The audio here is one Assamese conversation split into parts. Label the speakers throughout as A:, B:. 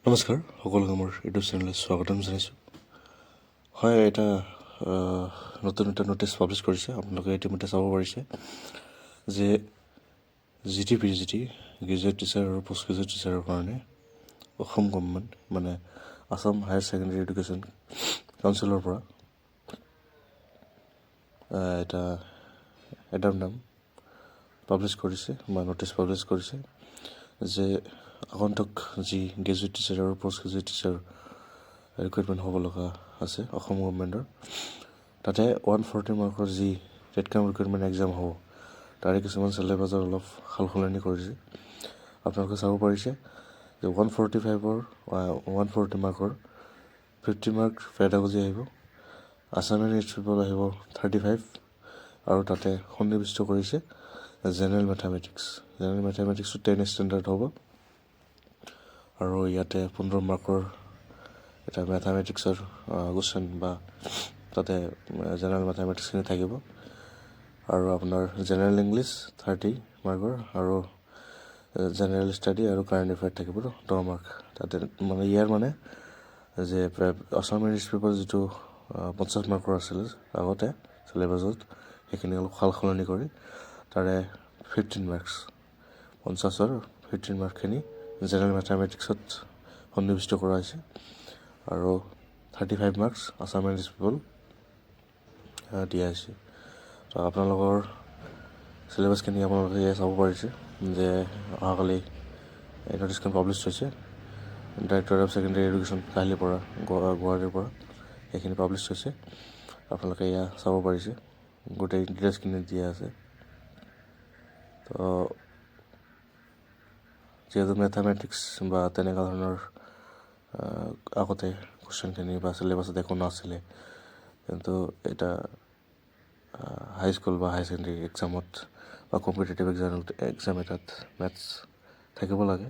A: নমস্কাৰ, সকলোকে মোৰ ইউটিউব চেনেললৈ স্বাগতম জনাইছোঁ। হয়, এটা নতুন এটা ন'টিচ পাব্লিছ কৰিছে। আপোনালোকে ইতিমধ্যে চাব পাৰিছে যে GT গ্ৰেজুৱেট টিচাৰ আৰু পষ্ট গ্ৰেজুৱেট টিচাৰৰ কাৰণে অসম গভৰ্ণমেণ্ট মানে আসাম হায়াৰ ছেকেণ্ডেৰী এডুকেশ্যন কাউন্সিলৰ পৰা এটা নাম পাব্লিছ কৰিছে বা ন'টিচ পাব্লিছ কৰিছে যে আগন্তুক যি গ্ৰেজুৱেট টিচাৰ আৰু পষ্ট গ্ৰেজুৱেট টিচাৰ ৰিক্ৰুইটমেণ্ট হ'ব লগা আছে অসম গভৰ্ণমেণ্টৰ, তাতে 140 মাৰ্কৰ যি টেট কাম ৰিক্ৰুইটমেণ্ট এক্সাম হ'ব তাৰে কিছুমান চিলেবাছৰ অলপ সাল সলনি কৰিছে। আপোনালোকে চাব পাৰিছে যে 140 মাৰ্কৰ 50 মাৰ্ক পেডাগজি আহিব, আছামিজ নিউজ পেপাৰ আহিব 35 আৰু তাতে সন্নিৱিষ্ট কৰিছে জেনেৰেল মেথামেটিক্সটো 10 ষ্টেণ্ডাৰ্ড হ'ব আৰু ইয়াতে 15 মাৰ্কৰ এটা মেথামেটিক্সৰ কুৱেশ্যন বা তাতে জেনেৰেল মেথামেটিক্সখিনি থাকিব আৰু আপোনাৰ জেনেৰেল ইংলিছ 30 মাৰ্কৰ আৰু জেনেৰেল ষ্টাডি আৰু কাৰেণ্ট এফেয়াৰ থাকিব 10 মাৰ্ক। তাতে মানে ইয়াৰ মানে যে আছামিজ নিউজ পেপাৰ যিটো 50 মাৰ্কৰ আছিলে আগতে চিলেবাছত, সেইখিনি অলপ সাল সলনি কৰি তাৰে 15 মাৰ্কছ 50ৰ 15 মাৰ্কখিনি জেনেৰেল মেথামেটিক্সত সন্নিৱিষ্ট কৰা হৈছে আৰু 35 মাৰ্কছ আছামিজ নিউজ পেপাৰ দিয়া হৈছে। তো আপোনালোকৰ চিলেবাছখিনি আপোনালোকে চাব পাৰিছে যে অহাকালি এই ন'টিচখন পাব্লিছ হৈছে ডাইৰেক্টৰেট অফ ছেকেণ্ডেৰী এডুকেশ্যন কাহিলীৰ পৰা গুৱাহাটীৰ পৰা সেইখিনি পাব্লিছ হৈছে। আপোনালোকে এয়া চাব পাৰিছে, গোটেই ডিটেইলছখিনি দিয়া আছে। তো যিহেতু মেথামেটিক্স বা তেনেকুৱা ধৰণৰ আগতে কুৱেশ্যনখিনি বা চিলেবাছত একো নাছিলে, কিন্তু এটা হাইস্কুল বা হায়াৰ ছেকেণ্ডেৰী এক্সামত বা কম্পিটিটিভ এক্সাম এটাত মেথছ থাকিব লাগে।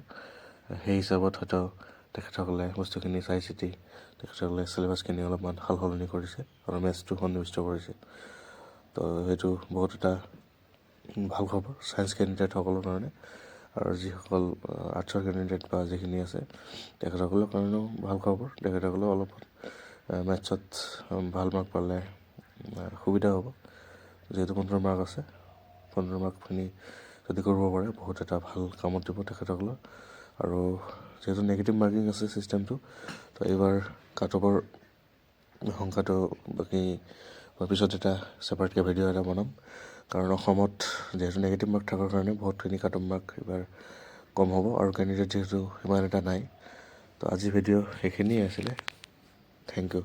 A: সেই হিচাপত হয়তো তেখেতসকলে বস্তুখিনি চাই চিতি তেখেতসকলে চিলেবাছখিনি অলপমান সাল সলনি কৰিছে আৰু মেথছটো সন্নিৱিষ্ট কৰিছে। তো সেইটো বহুত এটা ভাল খবৰ ছায়েন্স কেণ্ডিডেটসকলৰ কাৰণে, আৰু যিসকল আৰ্টছৰ কেণ্ডিডেট বা যিখিনি আছে তেখেতসকলৰ কাৰণেও ভাল খবৰ। তেখেতসকলেও অলপ মেথছত ভাল মাৰ্ক পালে সুবিধা হ'ব, যিহেতু 15 মাৰ্ক আছে। 15 মাৰ্কখিনি যদি কৰিব পাৰে বহুত এটা ভাল কামত দিব তেখেতসকলৰ। আৰু যিহেতু নেগেটিভ মাৰ্কিং আছে ছিষ্টেমটো, তো এইবাৰ কাট অফৰ সংখ্যাটো বাকী পিছত এটা ছেপাৰেটকৈ ভিডিঅ' এটা বনাম, কাৰণ অসমত যিহেতু নেগেটিভ মাৰ্ক থকাৰ কাৰণে বহুতখিনি কাট অফ মাৰ্ক এইবাৰ কম হ'ব আৰু কেণ্ডিডেট যিহেতু ইমান এটা নাই। তো আজি ভিডিঅ' সেইখিনিয়ে আছিলে। Thank U.